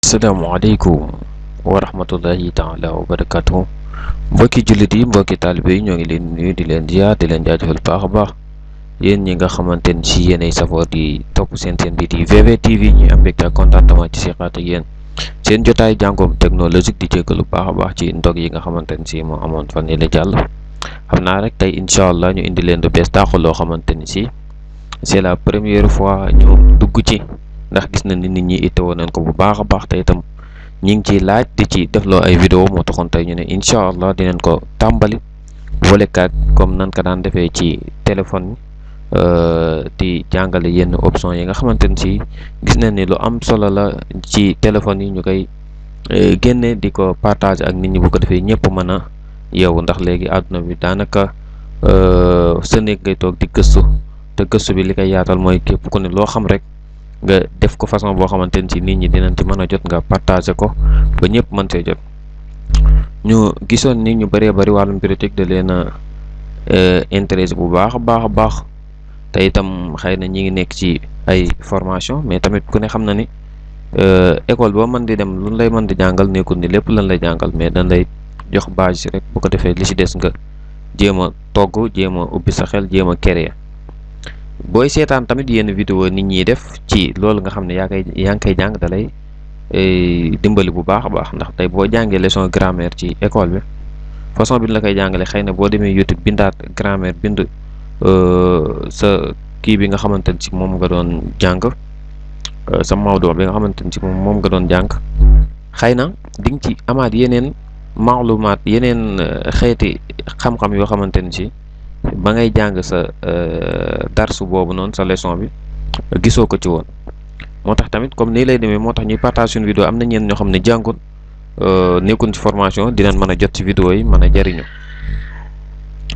Assalamualaikum warahmatullahi taala wabarakatuh. Mbokki jullit yi, mbokki taalibe yi, ñoo ngi leen nuyu di leen ziar di leen jaajëfal baax a baax yéen ñi nga xamante ni si yéenay safoo di topp seen bi di VV TV. ñu am mbégte ak contentement ci seqaat ak yéen seen jotaay jàngoom technologique di jéggalu baax a baax ci ndog yi nga xamante ni si moo amoon fan yi la jàll. xam naa rek tey incha allah ñu indi leen lu bees taaxul loo xamante ni si c'est la première fois ñu dugg ci, ndax gis na ni nit ñi itteewoo nañ ko bu baax a baax te itam ñi ngi ciy laaj di ci defloo ay vidéo, moo taxoon tey ñu ne incha allah dinañ ko tàmbali volekaat comme nan ko daan defee ci téléphone di jàngale yenn option yi nga xamante ni si gis nañ ni lu am solo la ci téléphone yi, ñu koy génne di ko partage ak nit ñi bu ko defee ñëpp mën a yeewu, ndax léegi àdduna bi daanaka sa néeg ngay toog di gëstu, te gëstu bi li koy yaatal mooy képp ku ne loo xam rek nga def ko façon boo xamante ni si nit ñi dinañ ci mën a jot, nga partager ko ba ñëpp mën see jot. ñu gisoon ni ñu bëree bëri wàllum bureautique da leen a intéressé bu baax a baax te itam xëy na ñi ngi nekk ci ay formation, mais tamit ku ne xam na ni école boo mën di dem lu lay mën di jàngal nekkul ni lépp lan lay jàngal, mais dañ lay jox base rek bu ko defee li ci des nga jéem a togg, jéem a ubbi sa xel, jéem a créer. booy seetaan tamit yenn vidéo nit ñi def ci loolu nga xam ne yaa ngi koy jàng da lay dimbali bu baax a baax, ndax tey boo jàngee leçon grammaire ci école bi façon bi la koy jàngale, xëy na boo demee YouTube bindaat grammaire bind sa kii bi nga xamante ni si moom nga doon jàng, sa mawdu bi nga xamante ni si moom nga doon jàng, xëy na di nga ci amaat yeneen maalumaat, yeneen xeeti xam-xam yoo xamante ni si ba ngay jàng sa darsu boobu noonu, sa leçon bi gisoo ko ci woon. moo tax tamit comme nii lay demee, moo tax ñuy partage suñu vidéo am na ñeen ñoo xam ne jàngut nekkuñ ci formation dinañ mën a jot ci vidéo yi, mën a jariñu.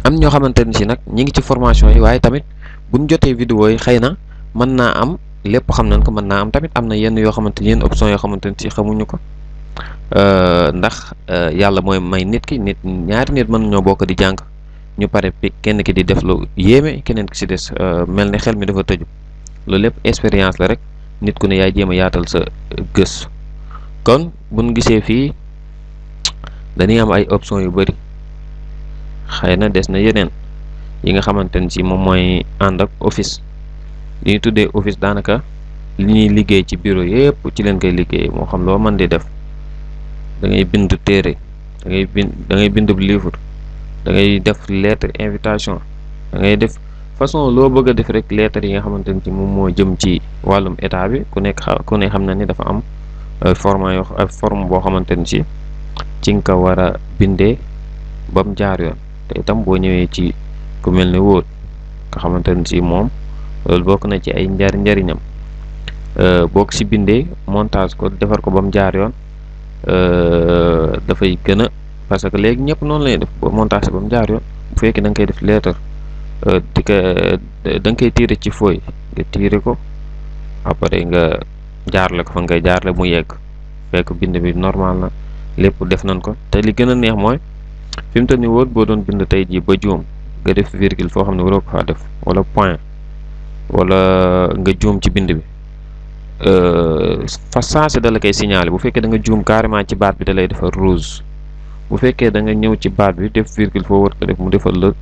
am ñoo xamante ni si nag ñi ngi ci formation yi, waaye tamit buñ jotee vidéo yi xëy na mën naa am lépp xam nañ ko, mën naa am tamit am na yenn yoo xamante ni yenn option yoo xamante ni si xamuñu ko, ndax yàlla mooy may nit ki ñaari nit mën ñoo bokk di jàng, ñu pare kenn ki di def lu yéeme, keneen ki si des mel ne xel mi dafa tëju. loolu lépp expérience la rek, nit ku ne yaay jéem a yaatal sa gës. kon buñ gisee fii dañuy am ay option yu bari, xëy na des na yeneen yi nga xamante ni si moom mooy ànd ak office. li ñuy tuddee office daanaka li ñuy liggéey ci bureau yépp ci leen koy liggéey, moo xam loo mën di def. da ngay bind téere, da ngay bind livre, da ngay def lettre invitation, da ngay def façon loo bëgg a def rek lettre yi nga xamante ni moom moo jëm ci wàllum état bi. ku ne xam na ni dafa am forme boo xamante ni si ci nga ko war a bindee ba mu jaar yoon. te itam boo ñëwee ci ku mel ne Word nga xamante ni si moom loolu bokk na ci ay njariñam, boo ko si bindee montage ko defar ko ba mu jaar yoon, dafay gën a, parce que léegi ñëpp noonu lay def boo montage ba mu jaar yoon. bu fekkee da nga koy def lettre di ko da nga koy tiire ci fooy nga tiire ko, après nga jaarle ko fa ngay jaarle mu yegg, fekk bind bi normal na, lépp def nañ ko. te li gën a neex mooy fi mu toll nii Word boo doon bind tey jii ba juum nga def virgule foo xam ne waroo ko faa def, wala point, wala nga juum ci bind bi, fa sensé da la koy signaler. bu fekkee da nga juum carrément ci baat bi da lay defar rouge, bu fekkee da nga ñëw ci baat bi def virgule foo war ko def mu defal la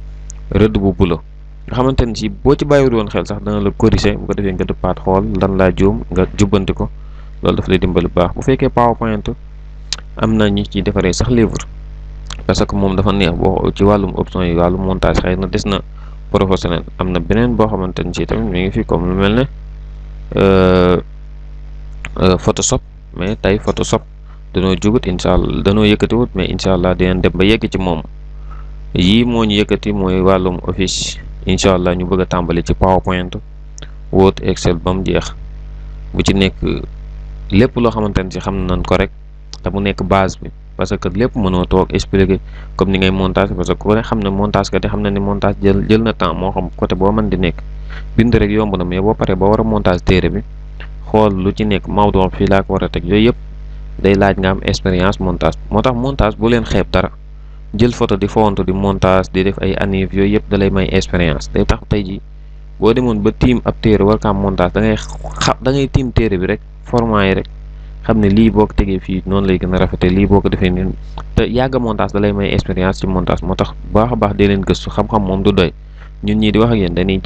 rëdd bu bulo, nga xamante ni si boo ci bàyyiwul woon xel sax dana la corriger. bu ko defee nga dëppaat xool lan laa juum nga jubbanti ko, loolu dafa lay dimbali bu baax. bu fekkee PowerPoint am na ñu ci defaree sax livre, parce que moom dafa neex boo ci wàllum option yi, wàllum montage xëy na des na professionnel. am na beneen boo xamante ni si tamit mi ngi fi comme lu mel ne Photoshop, mais tey Photoshop danoo jugut, incha allah danoo yëkkatiwut, mais incha allah dinañ dem ba yegg ci moom. yii moo ñu yëkkati mooy wàllum office, incha allah ñu bëgg a tàmbali ci PowerPoint, Word, Excel ba mu jeex. bu ci nekk lépp loo xamante ne si xam nañ ko rek te mu nekk base bi, parce que lépp mënoo toog expliquer comme ni ngay montage, parce que ku ne xam ne montage kat yi xam na ni montage jël na temps, moo xam côté boo mën di nekk. bind rek yomb na, mais boo paree ba war a montage téere bi xool lu ci nekk mawduu fii laa ko war a teg, yooyu yëpp day laaj nga am expérience montage. moo tax montage bu leen xeeb dara, jël photo di fowantu di montage di def ay anniv, yooyu yëpp da lay may expérience. day tax tey ji boo demoon ba tiim ab téere war ka am montage, da ngay tiim téere bi rek format yi rek xam ne lii boo ko tegee fii noonu lay gën a rafete, lii boo ko defee nii. te yàgg montage da lay may expérience ci montage. moo tax baax a baax di leen gëstu, xam-xam moom du doy. ñun ñii di wax ak yéen dañuy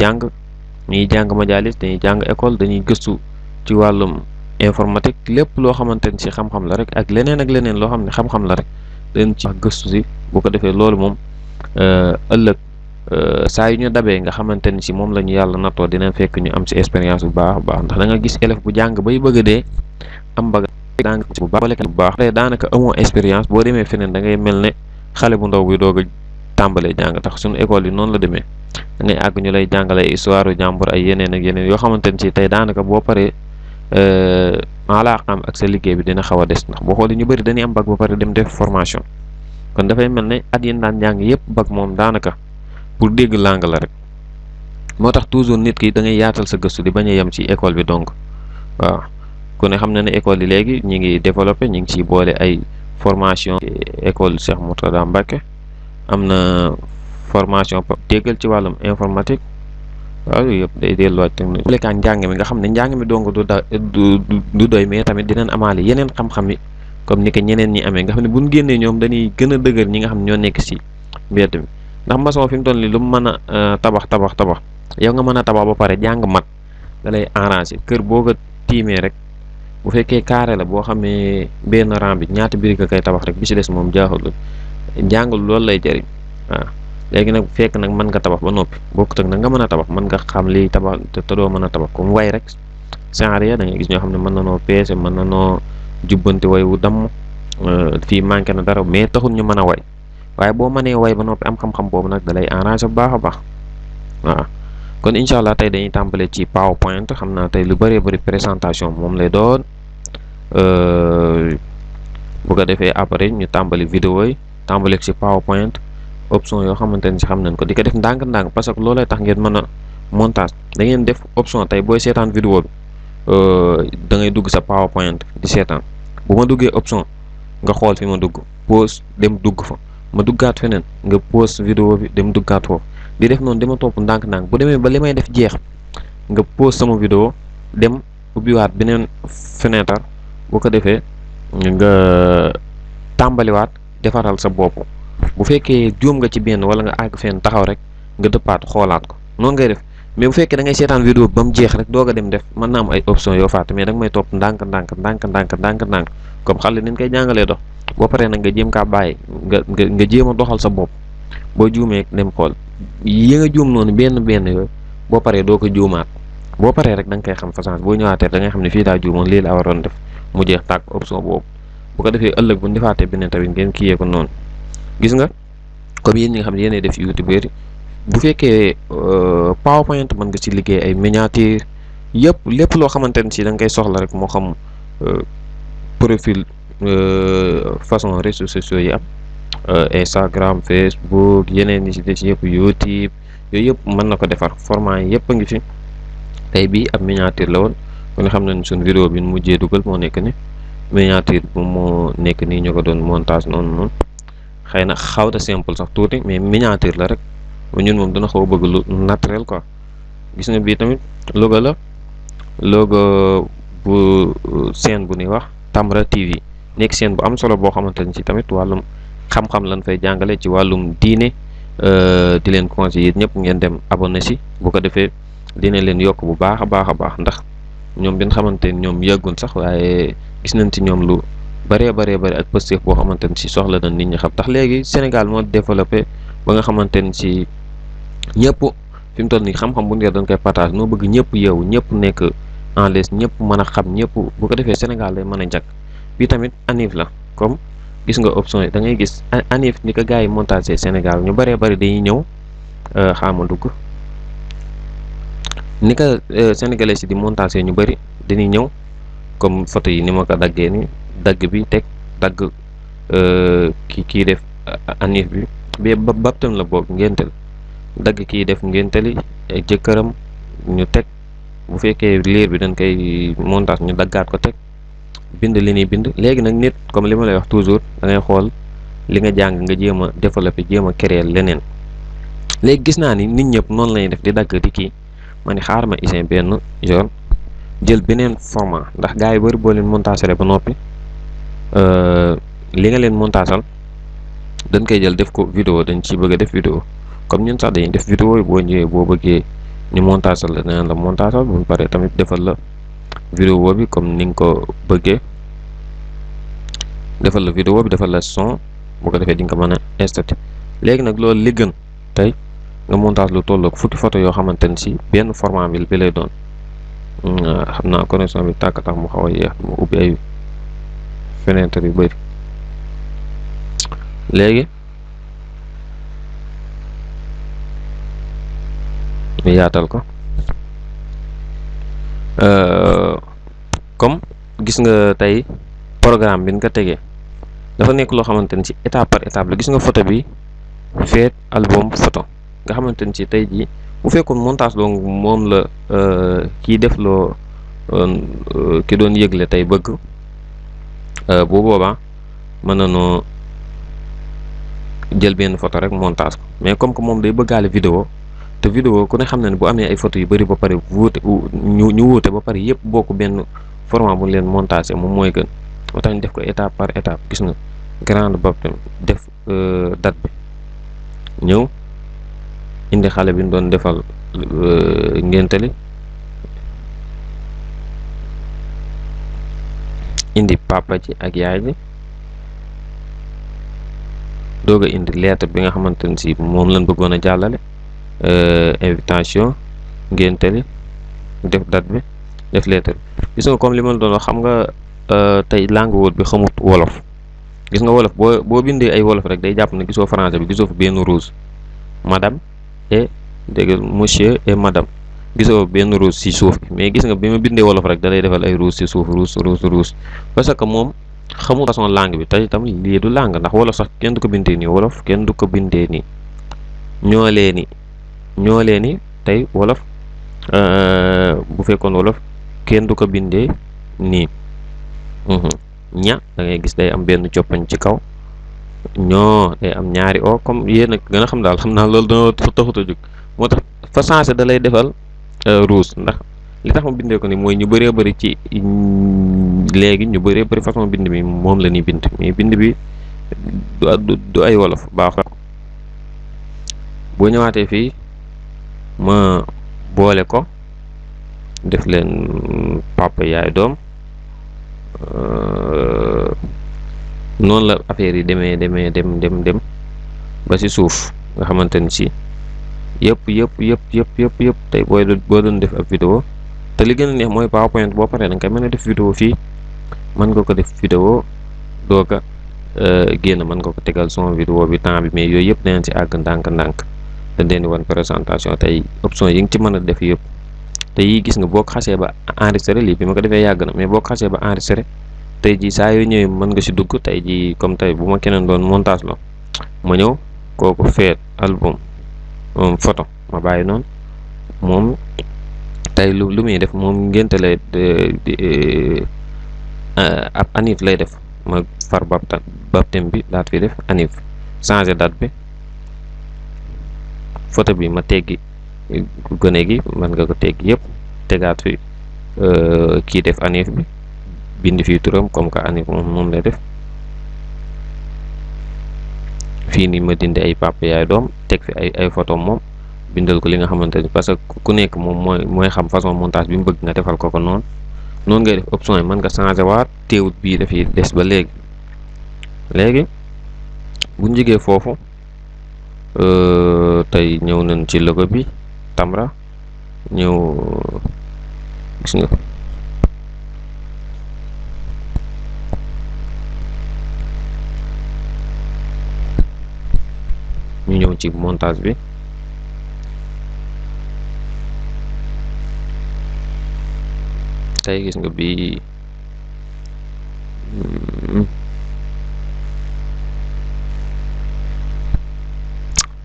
jàng majalis, dañuy jàng école, dañuy gëstu ci wàllum informatique, lépp loo xamante ni si xam-xam la rek, ak leneen loo xam ne xam-xam la rek dañ ci gëstu si. bu ko defee loolu moom ëllëg saa yu ñu dabee nga xamante ni si moom la ñu yàlla nattoo, dina fekk ñu am si expérience bu baax a baax. ndax da nga gis élève bu jàng bay bëgg a dee am baga jàng bu baax daanaka amoo expérience, boo demee feneen da ngay mel ne xale bu ndaw bi doog a tàmbalee jàng. tax suñu école yi noonu la demee, da ngay àgg ñu lay jàngale histoire jàmbur ay yeneen ak yeneen yoo xamante ne si tey daanaka boo paree alaaqam ak sa liggéey bi dina xaw a des. ndax boo xoolee ñu bëri dañuy am bac ba pare dem def formation, kon dafay mel ne at yéen daan jàng yëpp bac moom daanaka pour dégg langue la rek. moo tax toujours nit ki da ngay yaatal sa gëstu di bañ a yem ci école bi donc. waaw ku ne xam na ne école yi léegi ñi ngi développé, ñi ngi ciy boole ay formation. école Cheikh Mourtada Mbacké am na formation déggal ci wàllum informatique. waaw yooyu yëpp day delluwaat technique lekkaan njàng mi nga xam ne njàng mi dong du doy, mais tamit dinañ amaale yeneen xam-xam yi comme ni ko ñeneen ñi amee, nga xam ne buñ génnee ñoom dañuy gën a dëgër ñi nga xam ne ñoo nekk si mbedd mi. ndax maçon fi mu toll nii lu mu mën a tabax yow nga mën a tabax ba pare jàng mat da lay arrangé. kër boo ko tiimee rek bu fekkee carré la, boo xamee benn rang bi ñaata brique kay tabax rek bi ci des moom jaaxul jàngul loolu lay jëriñ. waaw léegi nag fekk nag mën nga tabax ba noppi, bokkut ak nag nga mën a tabax, mën nga xam lii tabax te doo mën a tabax. comme way rek genre ya da ngay gis ñoo xam ne mën na noo peese, mën na noo jubbanti way wu damm, fii manqué na dara, mais taxul ñu mën a way. waaye boo mënee way ba noppi am xam-xam boobu nag da lay arrangé bu baax a baax. waaw kon incha allah tey dañuy tàmbale ci PowerPoint. xam naa tey lu bëree bëri présentation moom lay doon, bu ko defee après ñu tàmbali vidéo yi, tàmbale ci PowerPoint option yoo xamante ne si xam nañ ko, di ko def ndànk-ndànk, parce que loolay tax ngeen mën a montage. da ngeen def option tey booy seetaan vidéo bi da ngay dugg sa PowerPoint di seetaan. bu ma duggee option nga xool fi ma dugg, pause dem dugg fa, ma duggaat feneen nga pause vidéo bi dem duggaat foofu, di def noonu dama topp ndànk-ndànk. bu demee ba li may def jeex nga pause sama vidéo dem ubbiwaat beneen fenêtre, bu ko defee nga tàmbaliwaat defaral sa bopp. bu fekkee juum nga ci benn wala nga àgg fenn taxaw rek nga dëppaat xoolaat ko, noonu ngay def. mais bu fekkee da ngay seetaan vidéo bi ba mu jeex rek doog a dem def, mën naa am ay option yoo fàtte, mais da nga may topp ndànk-ndànk comme xale ni ñu koy jàngalee dox. boo paree nag nga jéem kaa bàyyi nga jéem a doxal sa bopp. boo juumee dem xool yi nga juum noonu benn yooyu, boo paree doo ko juumaat. boo paree rek da nga koy xam façon boo ñëwaatee da ngay xam ne fii daa juumoon, lii laa waroon def, mu jeex tàkk option boobu. bu ko defee ëllëg bu ñu defaatee beneen tamit ngeen kiyee ko noonu. gis nga comme yéen ñi nga xam ne yéenay def youtubeur yi, bu fekkee PowerPoint mën nga ci liggéey ay miniature yëpp, lépp loo xamante ne si da nga koy soxla rek, moo xam profil façon réseaux sociaux yi am, Instagram, Facebook, yeneen yi ci des yëpp, YouTube, yooyu yëpp mën na ko defar. format yi yëpp a ngi fi. tey bii ab miniature la woon, kon nga xam ne suñ vidéo bi mujjee dugal moo nekk ni miniature bu moo nekk nii ñu ko doon montage noonu xëy na xaw ta simple sax tuuti, mais miniature la rek. ñun moom dana xaw a bëgg lu naturel quoi. gis nga bii tamit logo la, logo bu chaîne bu ñuy wax Tamra TV, nekk chaîne bu am solo boo xamante ne ci tamit wàllum xam-xam lañ fay jàngale ci wàllum diine. di leen conseiller ñëpp ngeen dem abonné si, bu ko defee dina leen yokk bu baax a baax, ndax ñoom bi nga xamante ni ñoom yàggun sax, waaye gis nañ ci ñoom lu bëree bëri ak positif boo xamante ne si soxla na nit ñi xam. ndax léegi Sénégal moo développé ba nga xamante ne si ñëpp fi mu toll nii xam-xam bu ngeen doon koy partage, noo bëgg ñëpp yeewu, ñëpp nekk en l'aise, ñëpp mën a xam ñëpp. bu ko defee Sénégal day mën a jag. bi tamit anif la, comme gis nga option yi da ngay gis anif ni ko gars yi montage Sénégal ñu bëree bëri dañuy ñëw xaama dugg ni ka sénégalais si di montage ñu bëri dañuy ñëw comme photo yi ni ma ko daggee ni dagg bi teg dagg kii def anif bi baptême la boobu ngéntel dagg kii def ngénteli jëkkëram ñu teg bu fekkee liir bi dañ koy montage ñu daggaat ko teg bind li ñuy bind. léegi nag nit comme li ma lay wax toujours da ngay xool li nga jàng nga jéem a développer jéem a créer leneen. léegi gis naa ni nit ñëpp noonu lañuy def di dagg di kii ma ni xaar ma isin benn yoon jël beneen format ndax gars yi bari boo leen montage ba noppi li nga leen montaasal dañ koy jël def ko vidéo, dañ ci bëgg a def vidéo comme ñun sax dañuy def vidéo yi boo ñëwee boo bëggee ñu montaasal la danañ la montaasal bu paree tamit defal la vidéo bi comme ni nga ko bëggee, defal la vidéo bi defal la son bu ko defee di nga ko mën a installé. léegi nag loolu li gën tey nga montage lu tolloog fukki photo yoo xamante ne si benn format bi lay doon. xam naa connexion bi tàkk tax mu xaw a yéex mu ubbi ay fenêtre yu bëri. léegi ñu yaatal ko comme gis nga tey programme bi ñu ko tegee dafa nekk loo xamante ni ci étape par étape la. gis nga photo bi feet album photo nga xamante ni ci tey jii bu fekkoon montage donc moom la kii def loo ki doon yëgle tey bëgg bu boobaa mën nañoo jël benn photo rek montage ko mais comme que moom day bëggaale vidéo te vidéo ku ne xam na ne bu amee ay photo yu bëri ba pare wuute ñu wuute ba pare yëpp bokk benn format bu leen montage moom mooy gën. moo tax ñu def ko étape par étape. gis nga grande baptême def date bi ñëw indi xale bi ñu doon defal ngéntali indi papa ji ak yaay ji doog a indi lettre bi nga xamante ne si moom lañ bëggoon a jàllale invitation ngéntali def date bi def lettre bi. gis nga comme li ma la doon wax xam nga tey langue wóot bi xamut wolof. gis nga wolof boo bindee ay wolof rek day jàpp ne gisoo français bi gisoo fa benn rouge madame et dégg monsieur et madame gisoo benn rouge ci suuf bi mais gis nga bi ma bindee wolof rek da lay defal ay rouge ci suuf rouge parce que moom xamul façon langue bi tey itam lii du langue ndax wolof sax kenn du ko bindee nii wolof kenn du ko bindee nii ñoo lee ni tey wolof bu fekkoon wolof kenn du ko bindee nii ña da ngay gis day am benn coppañ ci kaw ñoo day am ñaari o comme yéen a gën a xam daal xam naa loolu dana taxut a jóg moo tax fa sensé da lay defal rouge ndax li tax ma bindee ko ni mooy ñu bëree bëri ci léegi ñu bëree bëri façon bind bi moom la ñuy bind mais bind bi du ay wolof baaxul. boo ñëwaatee fii ma boole ko def leen papa yaay doom noonu la affaire yi dem ba ci suuf nga xamante ni si yëpp tey boo doon def ab vidéo te li gën a neex mooy PowerPoint boo paree da nga koy mën a def vidéo fii mën nga ko def vidéo doog a génn mën nga ko tegal son vidéo bi temps bi mais yooyu yëpp danañ ci àgg ndànk-ndànk dañ leen di wan présentation tey option yi nga ci mën a def yëpp te yi gis nga boo ko xasee ba enregistré lii bi ma ko defee yàgg na mais boo ko xasee ba enregistré tey jii saa yoo ñëwee mën nga ci dugg tey jii comme tey bu ma keneen doon montage la ma ñëw kooku feet album photo ma bàyyi noonu moom tey lu muy def moom ngénte lay ab anif lay def ma far baptême bi daat fi def anif changé date bi photo bi ma teggi gone gi mën nga ko teggi yëpp tegaat fi kii def anif bi bind fii turam comme que anif moom lay def fii nii ma dindi ay papa yaay doom teg fi ay photo moom bindal ko li nga xamante ni parce que ku nekk moom mooy xam façon montage bi mu bëgg nga defal ko noonu ngay def option yi mën nga changé waat teewut bii dafay des ba léegi bu ñu jógee foofu tey ñëw nañ ci logo bi Tamra ñëw gis nga ñu ñëw ci montage bi tey gis nga bii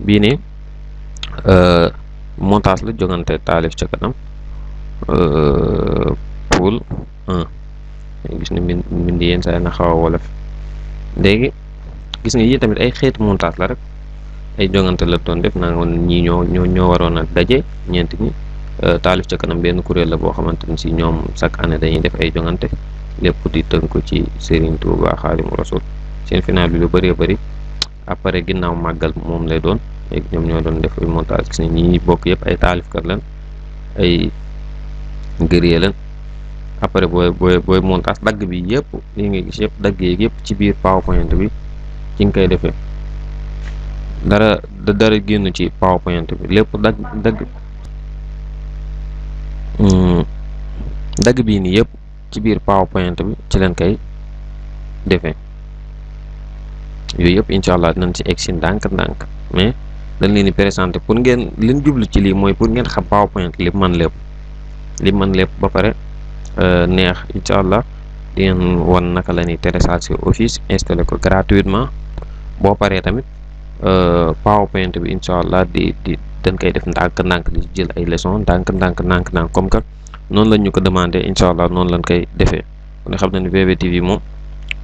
bii nii montage la jogante taalif ca kanam pool 1 gis nga mbind yenn saa na xaw a wolof. léegi gis nga yi tamit ay xeetu montage la rek, ay jongante la doon def naa ngoon ñii ñoo waroon a daje ñeent ñi. taalif ca kanam benn kuréel la boo xamante ni si ñoom chaque année dañuy def ay jongante, lépp di tënku ci Serigne Touba Xaadimu Rasuul. seen final bi lu bëree bëri après ginnaaw màggal moom lay doon. léegi ñoom ñoo doon def ay montage. gis nga ñi bokk yëpp ay taalifkat lan, ay gëree lan. après booy montage dagg bi yëpp li nga gis yëpp dagg yeeg yëpp ci biir PowerPoint bi ci nga koy defee, dara génn ci PowerPoint bi, lépp dagg bii nii yëpp ci biir PowerPoint bi ci leen koy defee. yooyu yëpp incha allah dinañ ci egg si ndànk-ndànk, mais dañ leen di présenté pour ngeen leen jublu ci lii mooy pour ngeen xam PowerPoint li mën lépp ba pare neex. incha allah di ngeen wan naka la ñuy télécharger Office, installé ko gratuitement. boo paree tamit PowerPoint bi incha allah dañ koy def ndànk-ndànk di jël ay leçon ndànk comme que noonu lañ ñu ko demandé. incha allah noonu lañ koy defee. ku ne xam na ni VBTV moom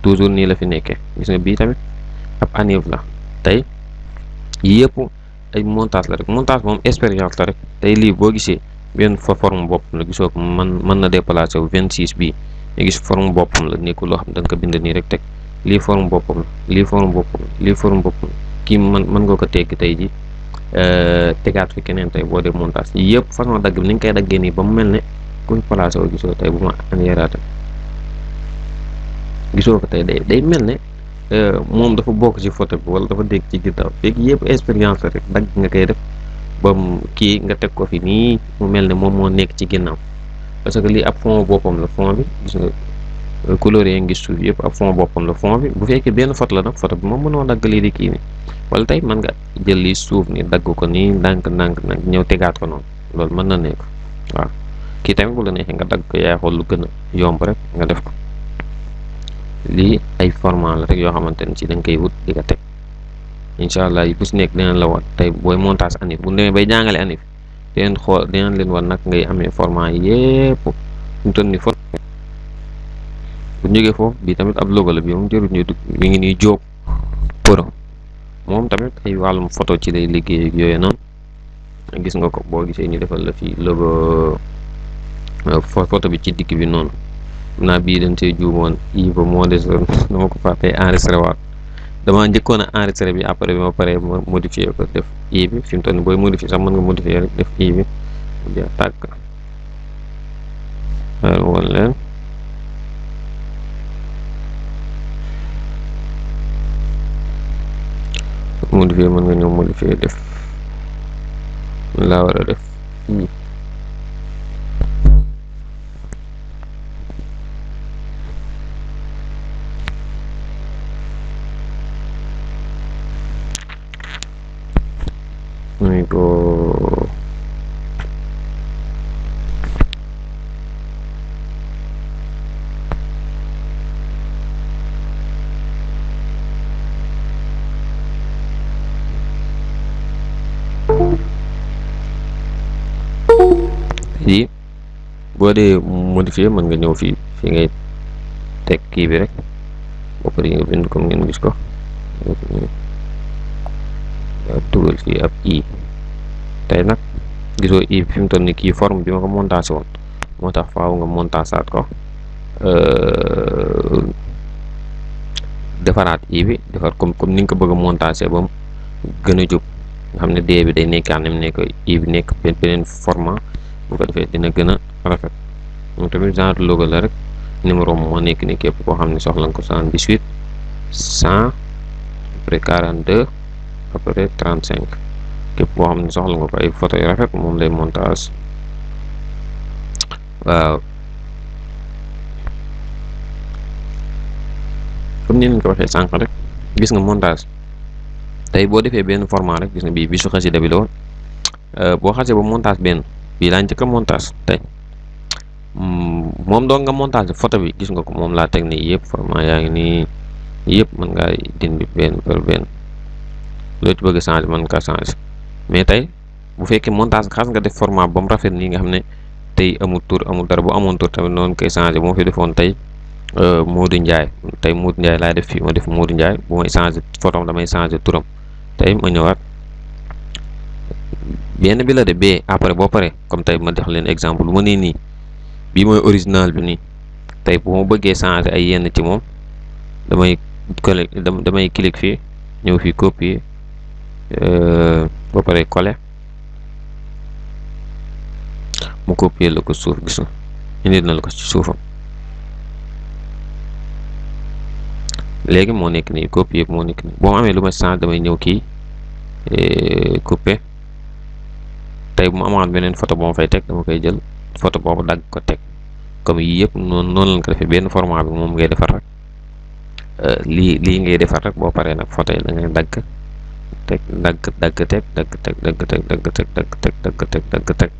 toujours nii la fi nekkee. gis nga bii tamit ab anniv la. tey yëpp ay montage la rek, montage moom expérience la rek. tey lii boo gisee benn forme boppam la, gisoo ko mën na déplacé wu 26 bii nga gis forme boppam la, nekkul loo xam da nga ko bind nii rek teg. lii forme boppam la, lii forme boppam la, lii forme boppam la. kii mën nga ko tegg tey ji tegaat fi keneen tey boo dee montage. yi yëpp façon dagg bi ni nga koy daggee nii ba mu mel ne kuñ placé wu. gisoo tey bu ma anyeeraate, gisoo ko tey day mel ne moom dafa bokk ci photo bi wala dafa dégg ci ginnaaw. léegi yëpp expérience la rek, dagg nga koy def ba kii nga teg ko fi nii mu mel ne moom moo nekk ci ginnaaw. parce que lii ab fond boppam la, fond bi gis nga couleur yi ngi suuf yëpp ab fond boppam la. fond bi bu fekkee benn photo la nag, photo bi moom mënoo dagg lii di kii nii, wala tey mën nga jël lii suuf ni dagg ko nii ndànk ñëw tegaat ko noonu, loolu mën na nekk. waaw kii tamit bu la neexee nga dagg ko, yaay xool lu gën a yomb rek nga def ko. lii ay format la rek yoo xamante ne ci da nga koy wut di ko teg. incha allah bu si nekk dinañ la wan tey booy montage anif bu demee bay jàngale anif dinañ leen wan nag ngay amee format yépp ñu toll ni bu jógee foofu bii tamit ab logo la. bi moom jërul ñu dugg, mi ngi nii Diop Pro. moom tamit ay wàllum photo ci lay liggéey ak yooyu noonu. gis nga ko boo gisee ñu defal la fii logo photo bi ci dikk bi noonu. naa bii dañ see juumoon i ba moo desoon dama ko fàttee enregistré waat. dama njëkkoon a enregistré bi après bi ma paree ma modifié ko def i bi. fi mu toll nii booy modifié sax mën nga modifié rek def i bi mu jeex tàkk. woon leen modifié, mën nga ñëw modifié def laa war a def i. muy ko yi boo dee modifier mën nga ñëw fii ngay teg kii bi rek ba pare nga bind comme ngeen gis ko. dugal fii ab i. tey nag gisoo i fi mu toll ni kii forme bi ma ko montage woon moo tax faaw nga montasaat ko defaraat i bi defar comme ni nga ko bëgg a montage ba mu gën a jub nga xam ne dee bi day nekkaan ne nekk i bi nekk beneen format. bu ko defee dina gën a rafet. moom tamit genre logo la rek. numéro moo nekk ni képp koo xam ne soxla nga ko 78 100 après 42 après 35 képp koo xam ne soxla nga ko ay photo yu rafet moom lay montage. waaw comme ni ñu ko waxee sànq rek gis nga montage tey boo defee benn format rek gis nga bii bisu xasida bi la woon. boo xasee ba montage benn bii laa njëkk a montage tey moom doon nga montage photo bi gis nga ko moom laa teg nii yëpp format yaa ngi nii yëpp mën ngaa dindi benn par benn loo ci bëgg changer mën nga changer mais tey bu fekkee montage xas nga def format ba mu rafet nii nga xam ne tey amul tur amul dara bu amoon tur tamit noonu koy changer moo fi defoon tey Modou Ndiaye tey Modou Ndiaye laay def fii ma def Modou Ndiaye bu may changer photo damay changer turam tey ma ñëwaat benn bi la de bee après boo paree comme tey ma def leen exemple lu ma nee nii bii mooy original bi nii tey bu ma bëggee changer ay yenn ci moom damay clic fii ñëw fii copier ba pare coller mu copier la ko suuf gis nga indi na la ko ci suufam léegi moo nekk nii copier moo nekk nii boo ma amee lu ma changer damay ñëw kii couper tey bu ma amaat beneen photo boo ma fay teg dama koy jël photo boobu dagg ko teg comme yii yëpp noonu lañ ko defee benn format bi moom ngay defar rek lii ngay defar rek boo paree nag photo yi da ngay dagg teg teg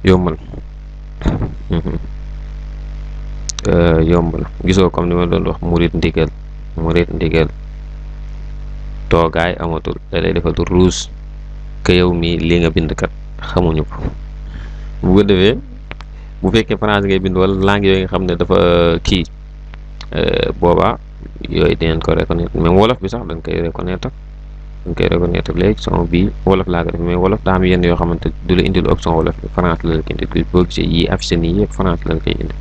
yombal yombal gisoo comme ni ma doon wax murit ndigal toogaay amatul da lay defal rouge que yow mii li nga bind kat xamuñu ko bu ko defee bu fekkee français ngay bind wala langue yooyu nga xam ne dafa kii boobaa yooyu dinañ ko reconnaître même wolof bi sax dañ koy reconnaître léegi son bii wolof laa ko def mais wolof daa am yenn yoo xamante du la indil option wolof bi français la la koy indi boo gisee yii affiché nii yëpp français la koy indi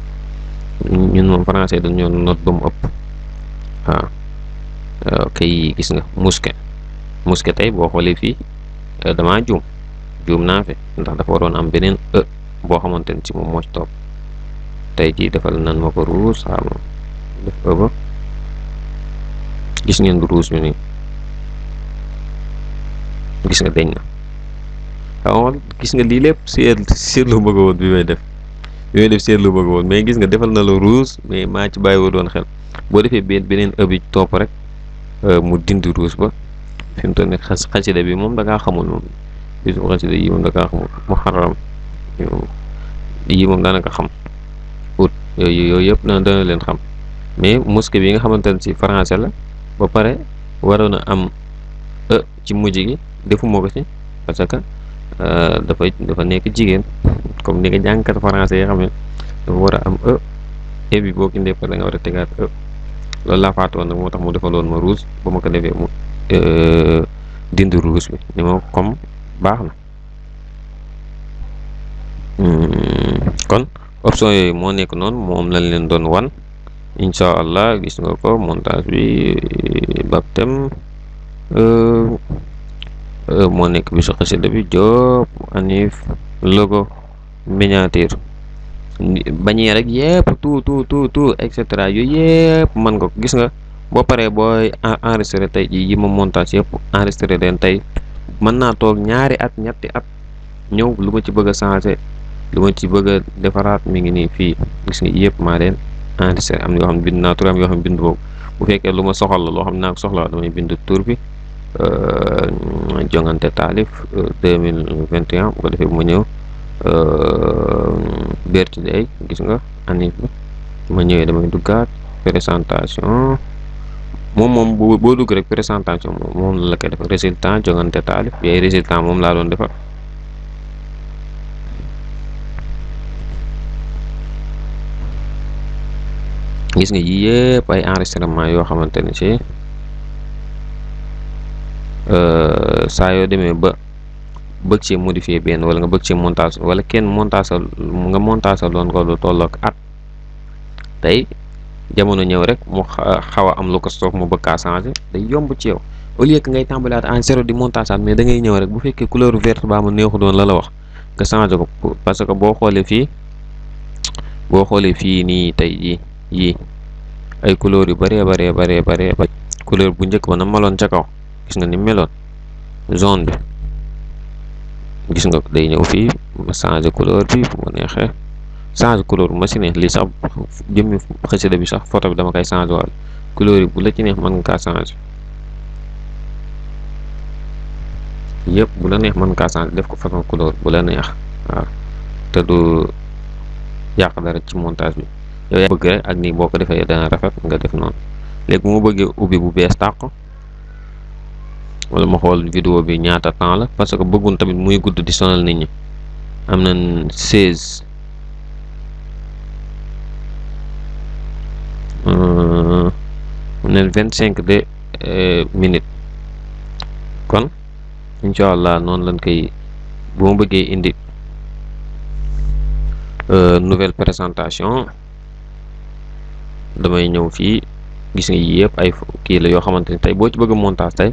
ñun moom français dañoo note ba mu ëpp waaw kay gis nga musket tey boo xoolee fii damaa juum naa fi ndax dafa waroon am beneen boo xamante ne ci moom moo ci topp tey jii defal nan ma ko rouge xaama def ba gis ngeen du rouge bi nii gis nga deñ na xamal gis nga lii lépp seetlu bëgg woon bi may def seetlu bëgg woon mais gis nga defal na la rouge mais maa ci bàyyi woo doon xel boo defee beneen bi topp rek mu dindi rouge ba fi mu toll nii xasida bi moom da ngaa xamul moom bisu xasida yi moom da ngaa xamul mu xaram yi moom daanaka xam ut yooyu yëpp dana leen xam mais mosquée bi nga xamante ne ci français la ba pare waroon a am ci mujj gi defuma ko ci parce que dafa nekk jigéen comme ni nga jàngkat français yi xam ne dafa war a am bi boo kindee par da nga war a tegaat loolu laa faatoon nag moo tax mu defaloon ma rouge ba ma ko defee mu dindi rouge bi ni ma comme baax na kon option yooyu moo nekk noonu moom lañ leen doon wan incha allah gis nga ko montage bi baptême moo nekk bisu xasida bi Diop anif logo miniature bañee rek yëpp tout et cetera yooyu yëpp mën nga ko gis nga boo paree booy enregistré tey yi ma montage yëpp enregistré leen tey mën naa toog ñaari at ñetti at ñëw lu ma ci bëgg a changé lu ma ci bëgg a defaraat mi ngi nii fii gis nga yëpp maa leen enregistré am na yoo xam ne bind naa tur am yoo xam ne bind boobu bu fekkee lu ma soxla la loo xam ne naa ko soxla damay bind tur bi jongante taalif 2021 bu ko defee bu ma ñëw birthday gis nga année bi ma ñëwee damay duggaat présentation moom boo dugg rek présentation moom la koy def résultat jongante taalif yooyu résultat moom laa doon defar gis nga yii yëpp ay enregistrement yoo xamante ne ci saa yoo demee ba bëgg ci modifier benn wala nga bëgg ci montage wala kenn montage loon ko lu tollook at tey jamono ñëw rek mu xaw a am lu ko soof mu bëgg kaa changer day yomb ci yow au lieu que ngay tàmbalaat en zéro di montage mais da ngay ñëw rek bu fekkee couleur verte baa ma neexu doon la wax nga changer ko parce que boo xoolee fii nii tey yii ay couleur yu bëree couleur bu njëkk ba na meloon ca kaw gis nga ni meloon zone bi gis nga day ñëw fii ma changé couleur bi bu ma neexee changé couleur bu ma si neex lii sax jëmmi xasida bi sax photo bi dama koy changé wàll couleur yi bu la ci neex mën nga kaa changé yëpp bu la neex mën nga kaa changé def ko façon couleur bu la neex waaw te yàq dara ci montage bi. yow yaa bëgg rek ak nii boo ko defee dana rafet nga def noonu. léegi bu ma bëggee ubbi bu bees tàq wala ma xool vidéo bi ñaata temps la, parce que bëggun tamit muy gudd di sonal nit ñi. am nañ 16 mu ne 25 de minutes. kon incha allah noonu lañ koy, bu ma bëggee indi nouvelle présentation damay ñëw fii. gis nga yii yëpp ay kii la yoo xamante ni tey boo ci bëgg montage tey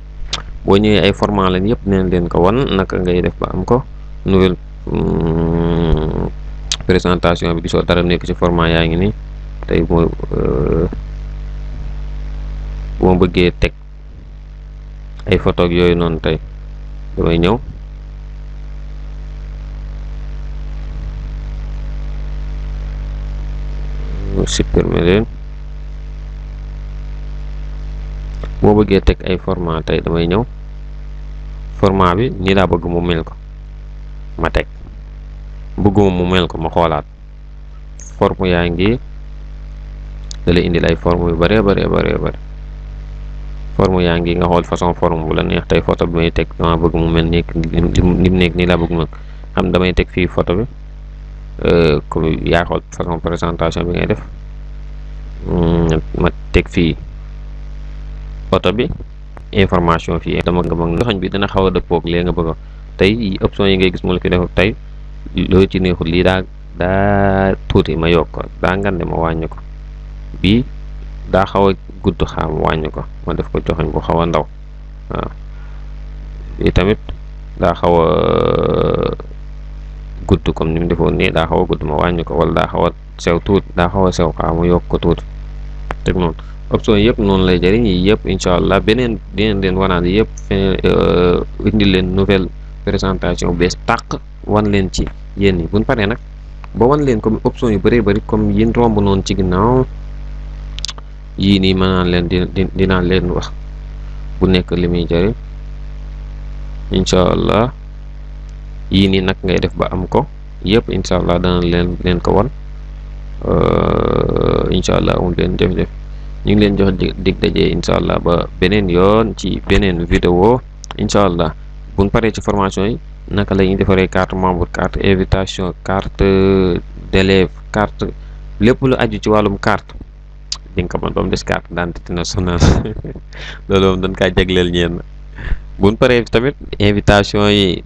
boo ñëwee ay format lañ yëpp neen leen ko wan naka ngay def ba am ko nouvelle présentation bi. gisoo dara nekk ci format yaa ngi nii. tey bu ma bëggee teg ay photo ak yooyu noonu tey damay ñëw supprimer leen. boo bëggee teg ay format tey damay ñëw format bi nii laa bëgg mu mel ko ma teg, bëgguma mu mel ko ma xoolaat. forme yaa ngi da lay indil ay forme yu bëree bëri. forme yaa ngi nga xool façon forme bu la neex. tey photo bi may teg dama bëgg mu mel ni mu nekk nii laa bëgg mu xam damay teg fii photo bi comme yaa xool façon présentation bi ngay def. ma teg fii photo bi, information fii dama nga mag joxañ bi dana xaw a dëppoog léegi nga bëgg tey option yi ngay gis mu la fi def tey loo ci neexul. lii daa tuuti ma yokk ko, daa ngande ma wàññi ko, bii daa xaw a gudd xaam wàññi ko ma def ko joxañ bu xaw a ndaw. waaw bii tamit daa xaw a gudd comme ni mu defoon nii, daa xaw a gudd ma wàññi ko, wala daa xaw a sew tuuti, daa xaw a sew xaam ma yokk ko tuuti. teg noonu option yëpp noonu lay jëriñ. yi yëpp incha allah beneen dinañ leen wanaan yëpp indi leen nouvelle présentation bees tàq wan leen ci yéen yi buñ paree nag ba wan leen comme option yu bëree bëri comme yin romb noonu ci ginnaaw. yii nii mën naan leen dinaa leen wax bu nekk li muy jëriñ incha allah. yii nii nag ngay def ba am ko yëpp incha allah dana leen ko wan incha allah amul leen def ñu ngi leen jox dig daje incha allah ba beneen yoon ci beneen vidéo incha allah. buñ paree ci formation yi naka la ñuy defaree carte membre, carte invitation, carte d'élève, carte lépp lu aju ci wàllum carte di nga ko mën ba mu des carte d'identité nationale loolu moom dañ kaa jagleel ñeen. buñ paree tamit invitation yi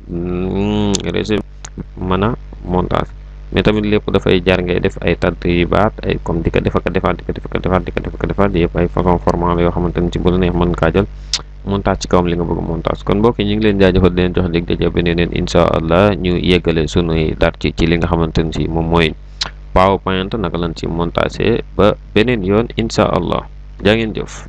mën a montage, mais tamit lépp dafay jar ngay def ay tadribaat ay comme di ko defaat yëpp ay façon format la yoo xamante ni ci bu la neex mën kaa jël montage ci kawam li nga bëgg montage. kon mbokk yi ñu ngi leen jaajëfal di leen jox dig daje beneen incha allah ñu yeggale sunuy dar ci li nga xamante ni si moom mooy PowerPoint naka lañ ci montage ba beneen yoon incha allah. jaa ngeen jëf.